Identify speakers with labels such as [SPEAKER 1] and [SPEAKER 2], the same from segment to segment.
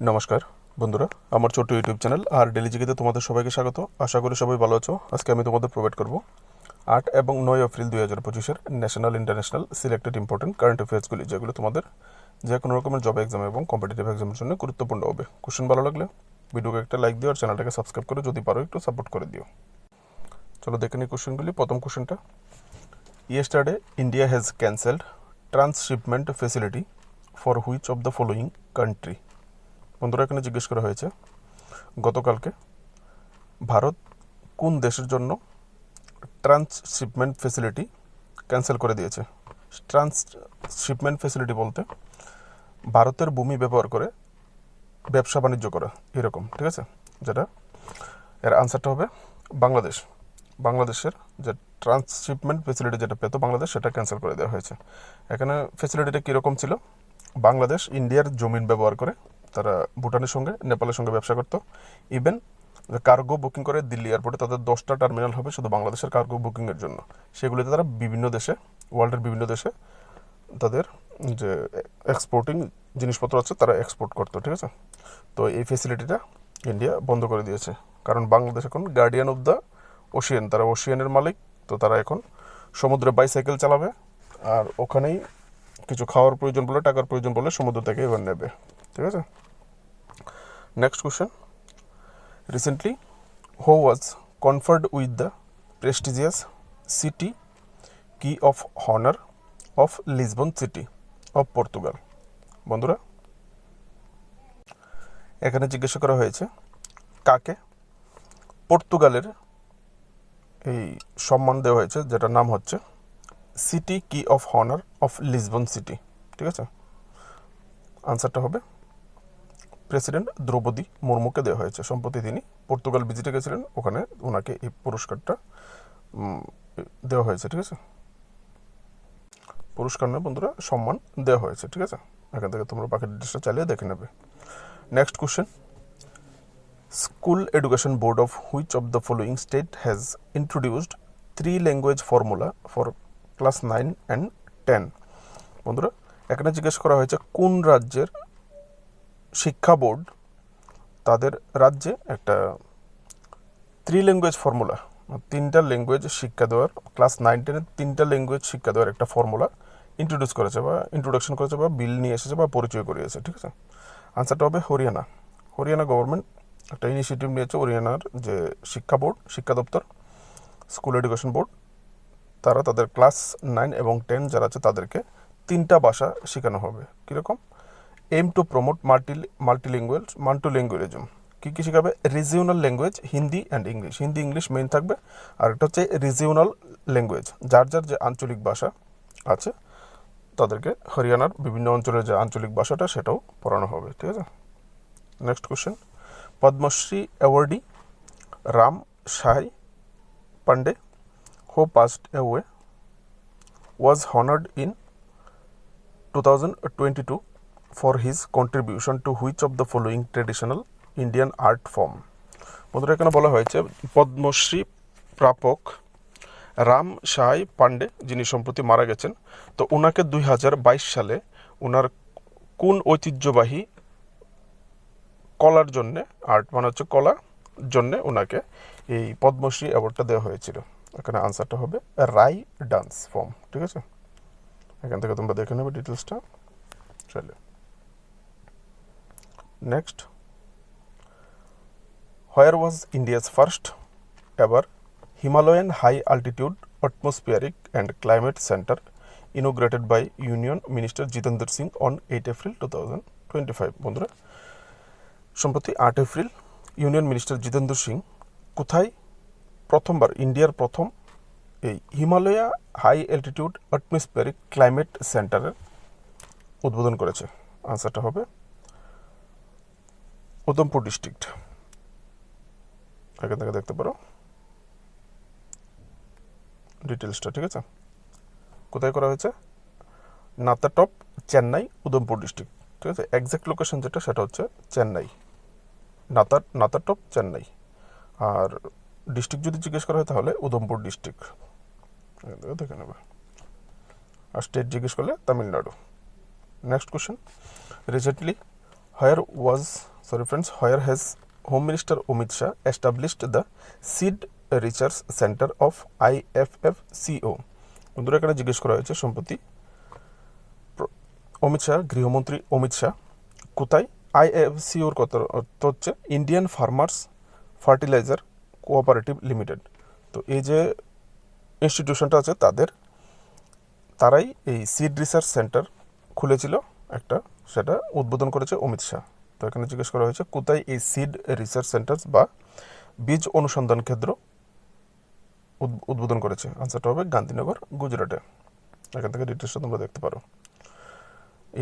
[SPEAKER 1] নমস্কার বন্ধুরা, আমার ছোট্ট ইউটিউব চ্যানেল আর ডেলি জিকেতে তোমাদের সবাইকে স্বাগত। আশা করি সবাই ভালো আছো। আজকে আমি তোমাদের প্রোভাইড করব 8 এবং 9 এপ্রিল 2025-এর national international selected important current অ্যাফেয়ার্সগুলি, যেগুলো তোমাদের যে কোনো রকমের জব এক্সাম এবং কম্পিটিটিভ এক্সামের জন্য গুরুত্বপূর্ণ হবে। কোশ্চেন ভালো লাগলে ভিডিওকে একটা লাইক দিও আর চ্যানেলটাকে সাবস্ক্রাইব করে যদি পারো একটু সাপোর্ট করে দিও। চলো দেখে নিই কোশ্চেনগুলি। প্রথম কোশ্চেনটা, yesterday India has cancelled transshipment facility for which of the following country. বন্ধুরা, এখানে জিজ্ঞেস করা হয়েছে গতকালকে ভারত কোন দেশের জন্য ট্রান্সশিপমেন্ট ফেসিলিটি ক্যান্সেল করে দিয়েছে। ট্রান্সশিপমেন্ট ফেসিলিটি বলতে ভারতের ভূমি ব্যবহার করে ব্যবসা বাণিজ্য করা, এরকম, ঠিক আছে। যেটা এর আনসারটা হবে বাংলাদেশ। বাংলাদেশের যে ট্রান্সশিপমেন্ট ফেসিলিটি যেটা পেতো বাংলাদেশ, সেটা ক্যান্সেল করে দেওয়া হয়েছে। এখানে ফেসিলিটিটা কীরকম ছিল? বাংলাদেশ ইন্ডিয়ার জমিন ব্যবহার করে তারা ভুটানের সঙ্গে, নেপালের সঙ্গে ব্যবসা করতো। ইভেন কার্গো বুকিং করে দিল্লি এয়ারপোর্টে তাদের 10টা টার্মিনাল হবে শুধু বাংলাদেশের কার্গো বুকিংয়ের জন্য। সেগুলিতে তারা বিভিন্ন দেশে, ওয়ার্ল্ডের বিভিন্ন দেশে তাদের যে এক্সপোর্টিং জিনিসপত্র আছে তারা এক্সপোর্ট করতো, ঠিক আছে। তো এই ফেসিলিটিটা ইন্ডিয়া বন্ধ করে দিয়েছে, কারণ বাংলাদেশ এখন গার্ডিয়ান অফ দ্য ওশিয়ান, তারা ওশিয়ানের মালিক। তো তারা এখন সমুদ্রে বাইসাইকেল চালাবে আর ওখানেই কিছু খাওয়ার প্রয়োজন বলে, টাকার প্রয়োজন বলে সমুদ্র থেকে এবার নেবে, ঠিক আছে। Next question, recently who was conferred with the prestigious city key of honour of Lisbon city of Portugal. বন্ধুরা, এখানে জিজ্ঞাসা করা হয়েছে কাকে পর্তুগালের এই সম্মান দেওয়া হয়েছে, যেটার নাম হচ্ছে city key of honour of Lisbon city, ঠিক আছে। আনসারটা হবে প্রেসিডেন্ট দ্রৌপদী মুর্মুকে দেওয়া হয়েছে। সম্প্রতি তিনি পর্তুগাল ভিজিটে গেছিলেন, ওখানে ওনাকে এই পুরস্কারটা দেওয়া হয়েছে, ঠিক আছে। পুরস্কার নয় বন্ধুরা, সম্মান দেওয়া হয়েছে, ঠিক আছে। এখান থেকে তোমরা বাকি ডিটেলসটা চালিয়ে দেখে নেবে। Next question, school education board of which of the following state has introduced 3 language formula for class 9 and 10। বন্ধুরা, এখানে জিজ্ঞেস করা হয়েছে কোন রাজ্যের শিক্ষা বোর্ড তাদের রাজ্যে একটা 3 ল্যাঙ্গুয়েজ ফর্মুলা, 3টা ল্যাঙ্গুয়েজ শিক্ষা দেওয়ার, ক্লাস 9-10-এর 3টা ল্যাঙ্গুয়েজ শিক্ষা দেওয়ার একটা ফর্মুলা ইন্ট্রোডিউস করেছে বা ইন্ট্রোডাকশন করেছে বা বিল নিয়ে এসেছে বা পরিচয় করিয়েছে, ঠিক আছে। আনসারটা হবে হরিয়ানা। হরিয়ানা গভর্নমেন্ট একটা ইনিশিয়েটিভ নিয়েছে। হরিয়ানার যে শিক্ষা বোর্ড, শিক্ষা দপ্তর, স্কুল এডুকেশন বোর্ড, তারা তাদের ক্লাস 9 এবং 10 যারা আছে তাদেরকে 3টা ভাষা শেখানো হবে। কীরকম? Aim to promote multilingualism. কী কী শেখাবে? Regional language Hindi and English. Hindi English main থাকবে, আর একটা হচ্ছে রিজিওনাল ল্যাঙ্গুয়েজ, যার যার যে আঞ্চলিক ভাষা আছে তাদেরকে হরিয়ানার বিভিন্ন অঞ্চলের যে আঞ্চলিক ভাষাটা সেটাও পড়ানো হবে, ঠিক আছে। Next question, Padmashri awardee Ram Sai Pandey who passed away was honored in 2022 for his contribution to which of the following traditional Indian art form? বন্ধুরা, এখানে বলা হয়েছে পদ্মশ্রী প্রাপক রাম সাই পান্ডে, যিনি সম্প্রতি মারা গেছেন, তো ওনাকে 2022 সালে ওনার কোন ঐতিহ্যবাহী কলার জন্যে, আর্ট মানে হচ্ছে কলা জন্যে, ওনাকে এই পদ্মশ্রী অ্যাওয়ার্ডটা দেওয়া হয়েছিল। এখানে আনসারটা হবে রাই ডান্স ফর্ম, ঠিক আছে। এখান থেকে তোমরা দেখে নেবে ডিটেলসটা। চলে next, where was India's first ever Himalayan high altitude atmospheric and climate centre inaugurated by union minister Jitendra Singh on 8 April 2025। বন্ধুরা, সম্প্রতি 8 April union minister Jitendra Singh কোথায় প্রথমবার ইন্ডিয়ার প্রথম এই Himalaya high altitude atmospheric climate সেন্টারের উদ্বোধন করেছে? আনসারটা হবে উধমপুর ডিস্ট্রিক্ট। এখান থেকে দেখতে পারো ডিটেলসটা, ঠিক আছে। কোথায় করা হয়েছে? নাতাটপ, চেন্নাই, উধমপুর ডিস্ট্রিক্ট, ঠিক আছে। এক্স্যাক্ট লোকেশন যেটা সেটা হচ্ছে চেন্নাই, নাতাটপ চেন্নাই। আর ডিস্ট্রিক্ট যদি জিজ্ঞেস করা হয় তাহলে উধমপুর ডিস্ট্রিক্ট, দেখে নেবে। আর স্টেট জিজ্ঞেস করলে Tamil Nadu. Next question, recently where was sorry friends, where has Home Minister Amit Shah established the Seed Research Center of IFFCO? বন্ধুরা এখানে জিজ্ঞেস করা হয়েছে সম্প্রতি অমিত শাহ, গৃহমন্ত্রী অমিত শাহ কোথায় আইএফসিওর কত অর্থ হচ্ছে Indian farmers fertiliser cooperative limited. তো এই যে ইনস্টিটিউশনটা আছে তারাই এই সিড রিসার্চ সেন্টার খুলেছিল একটা, সেটা উদ্বোধন করেছে অমিত শাহ। তো এখানে জিজ্ঞেস করা হয়েছে কোথায় এই সিড রিসার্চ সেন্টার বা বীজ অনুসন্ধান কেন্দ্র উদ্বোধন করেছে। আনসারটা হবে গান্ধীনগর, গুজরাটে। এখান থেকে ডিটেলসটা তোমরা দেখতে পারো।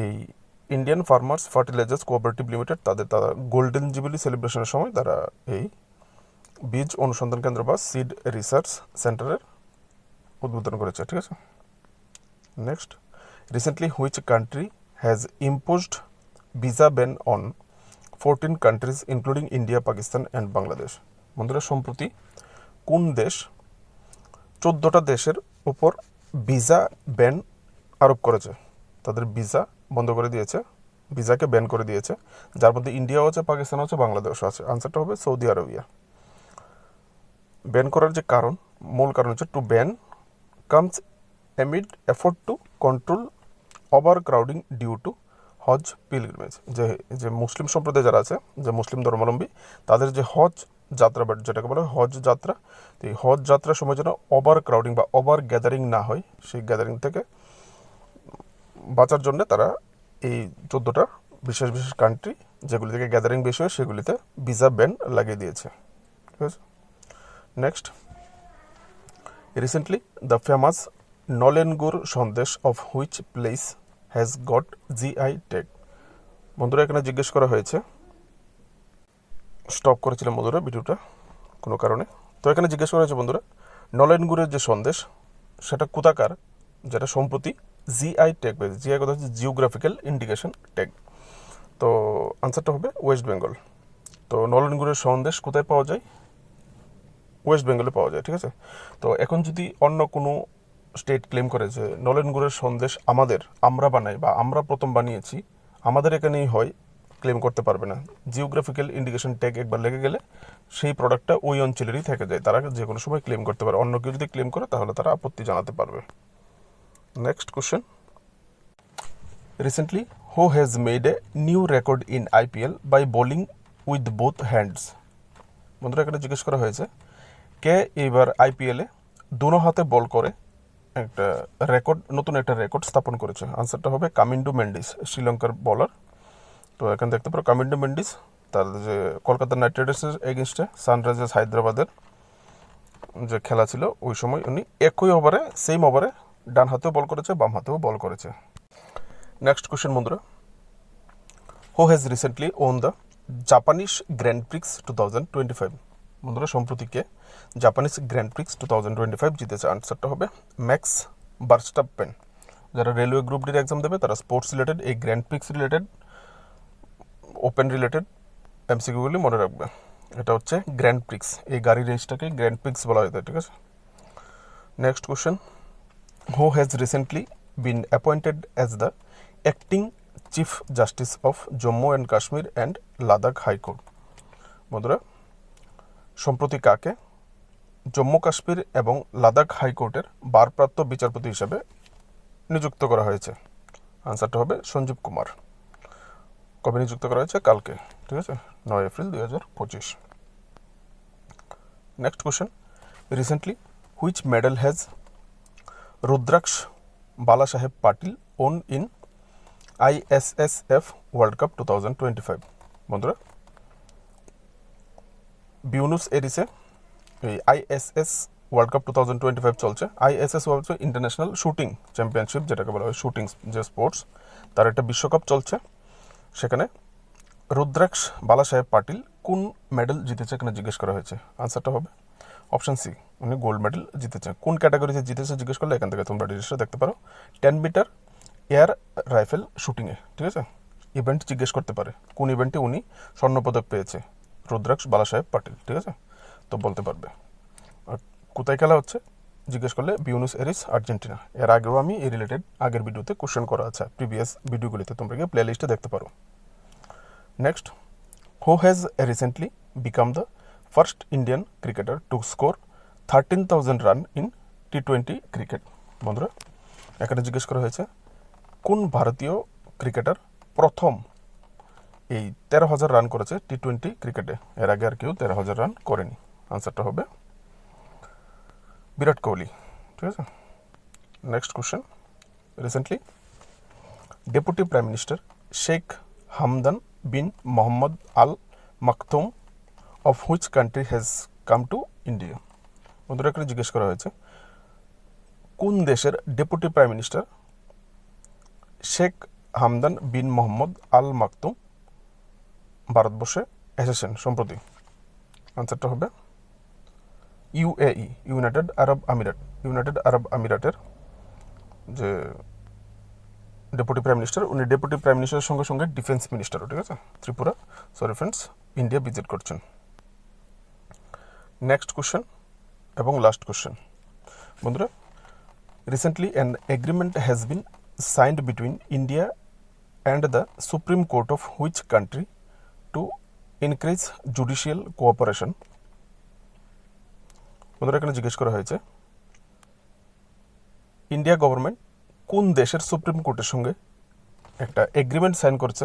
[SPEAKER 1] এই Indian farmers fertilisers cooperative limited তারা গোল্ডেন জুবিলি সেলিব্রেশনের সময় তারা এই বীজ অনুসন্ধান কেন্দ্র বা সিড রিসার্চ সেন্টারের উদ্বোধন করেছে, ঠিক আছে। Next, recently which country has imposed visa ban on 14 countries including India, Pakistan and Bangladesh. বন্ধুরা সম্প্রতি কোন দেশ 14টা দেশের উপর ভিসা ব্যান আরোপ করেছে, তাদের ভিসা বন্ধ করে দিয়েছে, ভিসাকে ব্যান করে দিয়েছে, যার মধ্যে ইন্ডিয়াও আছে, পাকিস্তানও আছে, বাংলাদেশও আছে। আনসারটা হবে সৌদি আরবিয়া। ব্যান করার যে মূল কারণ হচ্ছে to ban comes amid effort to control overcrowding due to Hajj pilgrimage. যে মুসলিম সম্প্রদায় যারা আছে, যে মুসলিম ধর্মাবলম্বী, তাদের যে হজ যাত্রা বা যেটাকে বলা হয় হজ যাত্রা, তো এই হজ যাত্রার সময় যেন ওভার ক্রাউডিং বা ওভার গ্যাদারিং না হয়, সেই গ্যাদারিং থেকে বাঁচার জন্য তারা এই 14টা বিশেষ বিশেষ কান্ট্রি যেগুলি থেকে গ্যাদারিং বেশি হয় সেগুলিতে ভিসা ব্যান লাগিয়ে দিয়েছে, ঠিক আছে। Next, recently the famous Nolengur sandesh of which place has got GI tag. বন্ধুরা এখানে জিজ্ঞেস করা হয়েছে, স্টপ করেছিলাম বন্ধুরা ভিডিওটা কোনো কারণে। তো এখানে জিজ্ঞেস করা হয়েছে বন্ধুরা নলেনগুরের যে সন্দেশ সেটা কোথাকার, যেটা সম্প্রতি জিআই ট্যাগ পেয়েছে। জিআই কথা হচ্ছে জিওগ্রাফিক্যাল ইন্ডিকেশন ট্যাগ। তো আনসারটা হবে ওয়েস্ট বেঙ্গল। তো নলেনগুরের সন্দেশ কোথায় পাওয়া যায়? ওয়েস্ট বেঙ্গলে পাওয়া যায়, ঠিক আছে। তো এখন যদি অন্য কোনো স্টেট ক্লেম করে যে নলেনগুরের সন্দেশ আমরা বানাই বা আমরা প্রথম বানিয়েছি, আমাদের এখানেই হয়, ক্লেম করতে পারবে না। জিওগ্রাফিক্যাল ইন্ডিকেশন ট্যাগ একবার লেগে গেলে সেই প্রোডাক্টটা ওই অঞ্চলেরই থেকে যায়, তারা যে কোনো সময় ক্লেম করতে পারে। অন্য কেউ যদি ক্লেম করে তাহলে তারা আপত্তি জানাতে পারবে। Next question, recently who has made a new record in IPL by bowling with both hands. বন্ধুরা এখানে জিজ্ঞেস করা হয়েছে কে এইবার আইপিএলে দুনো হাতে বল করে একটা নতুন একটা রেকর্ড স্থাপন করেছে। আনসারটা হবে কামিন্ডু মেন্ডিস, শ্রীলঙ্কার বলার। তো এখানে দেখতে পারো কামিন্ডু মেন্ডিস তার যে কলকাতা নাইট রাইডার্সের এগেনস্টে সানরাইজার্স হায়দ্রাবাদের যে খেলা ছিল ওই সময় উনি একই ওভারে, সেম ওভারে ডান হাতেও বল করেছে, বাম হাতেও বল করেছে। নেক্সট কোশ্চেন বন্ধুরা, হু has recently won the Japanese grand Prix 2025। বন্ধুরা সম্প্রতি কে জাপানিজ গ্র্যান্ড প্রিক্স 2025 জিতেছে? আনসারটা হবে ম্যাক্স ভার্স্টাপ্পেন। যারা রেলওয়ে গ্রুপ ডির এক্সাম দেবে তারা স্পোর্টস রিলেটেড, এই grand prix related, open related এমসিকিউগুলি মনে রাখবে। এটা হচ্ছে গ্র্যান্ড প্রিক্স, এই গাড়ি রেসটাকে গ্র্যান্ড প্রিক্স বলা হয়, ঠিক আছে। Next question, who has recently been appointed as the acting chief justice of Jammu and Kashmir and Ladakh high court. বন্ধুরা সম্প্রতি কাকে জম্মু কাশ্মীর এবং লাদাখ হাইকোর্টের ভারপ্রাপ্ত বিচারপতি হিসেবে নিযুক্ত করা হয়েছে? আনসারটা হবে সঞ্জীব কুমার। কবে নিযুক্ত করা হয়েছে? কালকে, ঠিক আছে, 9 April 2025। Next question, recently which medal has Rudraksh Bala Saheb Patil won in ISSF world cup 2025। বন্ধুরা বিউনোস এরিসে এই ISS ওয়ার্ল্ড কাপ 2025 চলছে। ISS হচ্ছে ইন্টারন্যাশনাল শুটিং চ্যাম্পিয়নশিপ, যেটাকে বলা হয় শুটিং যে স্পোর্টস, তার একটা বিশ্বকাপ চলছে। সেখানে রুদ্রাক্ষ বালা সাহেব পাটিল কোন মেডেল জিতেছে এখানে জিজ্ঞেস করা হয়েছে? আনসারটা হবে অপশান সি, উনি গোল্ড মেডেল জিতেছে। কোন ক্যাটাগরিতে জিতেছে জিজ্ঞেস করলে এখান থেকে তোমরা ডিটেলসটা দেখতে পারো। 10 মিটার এয়ার রাইফেল শুটিংয়ে, ঠিক আছে, ইভেন্ট জিজ্ঞেস করতে পারে কোন ইভেন্টে উনি স্বর্ণপদক পেয়েছে রুদ্রাক্ষ বালা সাহেব পাটিল, ঠিক আছে, তো বলতে পারবে। আর কোথায় খেলা হচ্ছে জিজ্ঞেস করলে বিউনোস এরিস, আর্জেন্টিনা। এর আগেও আমি এই রিলেটেড আগের ভিডিওতে কোশ্চেন করা আছে, প্রিভিয়াস ভিডিওগুলিতে তোমরা গিয়ে প্লে লিস্টে দেখতে পারো। Next, who has recently become the first Indian cricketer to score 13,000 run in টি-20 ক্রিকেট। বন্ধুরা এখানে জিজ্ঞেস করা হয়েছে কোন ভারতীয় ক্রিকেটার প্রথম এই 13,000 রান করেছে টি-20 ক্রিকেটে। এর আগে আর কেউ 13,000 রান করেনি। আনসারটা হবে বিরাট কোহলি। ঠিক আছে, next question. Recently deputy prime minister Sheikh Hamdan bin Mohammed Al Maktoum of which country has come to India. বন্ধুরা এখানে জিজ্ঞেস করা হয়েছে কোন দেশের deputy prime minister Sheikh Hamdan bin Mohammed Al Maktoum ভারতবর্ষে এসেছেন সম্প্রতি। আনসারটা হবে ইউএই, ইউনাইটেড আরব আমিরাতের যে ডেপুটি প্রাইম মিনিস্টার, উনি ডেপুটি প্রাইম মিনিস্টারের সঙ্গে সঙ্গে ডিফেন্স মিনিস্টারও। ঠিক আছে, ত্রিপুরা ফ্রেন্ডস ইন্ডিয়া ভিজিট করছেন। নেক্সট কোশ্চেন এবং লাস্ট কোশ্চেন। বন্ধুরা recently an agreement has been signed between India and the supreme court of which country to increase judicial cooperation. বন্ধুরা এখানে জিজ্ঞেস করা হয়েছে ইন্ডিয়া গভর্নমেন্ট কোন দেশের সুপ্রিম কোর্টের সঙ্গে একটা এগ্রিমেন্ট সাইন করছে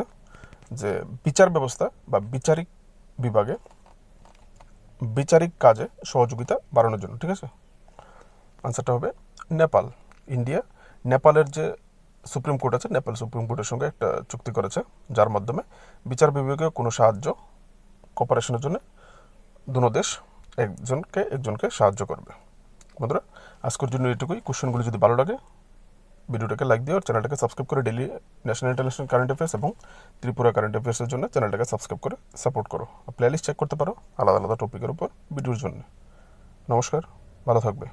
[SPEAKER 1] যে বিচার ব্যবস্থা বা বিচারিক বিভাগে বিচারিক কাজে সহযোগিতা বাড়ানোর জন্য। ঠিক আছে, আনসারটা হবে নেপাল। ইন্ডিয়া নেপালের যে সুপ্রিম কোর্ট আছে, নেপাল সুপ্রিম কোর্টের সঙ্গে একটা চুক্তি করেছে যার মাধ্যমে বিচার বিভাগীয় কোনো সাহায্য কোঅপারেশনের জন্য দুনো দেশ একজনকে সাহায্য করবে। বন্ধুরা আজকের জন্য এটুকুই। কোশ্চেনগুলি যদি ভালো লাগে ভিডিওটাকে লাইক দিও আর চ্যানেলটাকে সাবস্ক্রাইব করে daily national international current affairs এবং ত্রিপুরা কারেন্ট অ্যাফেয়ার্সের জন্য চ্যানেলটাকে সাবস্ক্রাইব করে সাপোর্ট করো। প্লে লিস্ট চেক করতে পারো আলাদা আলাদা টপিকের উপর ভিডিওর জন্য। নমস্কার, ভালো থাকবে।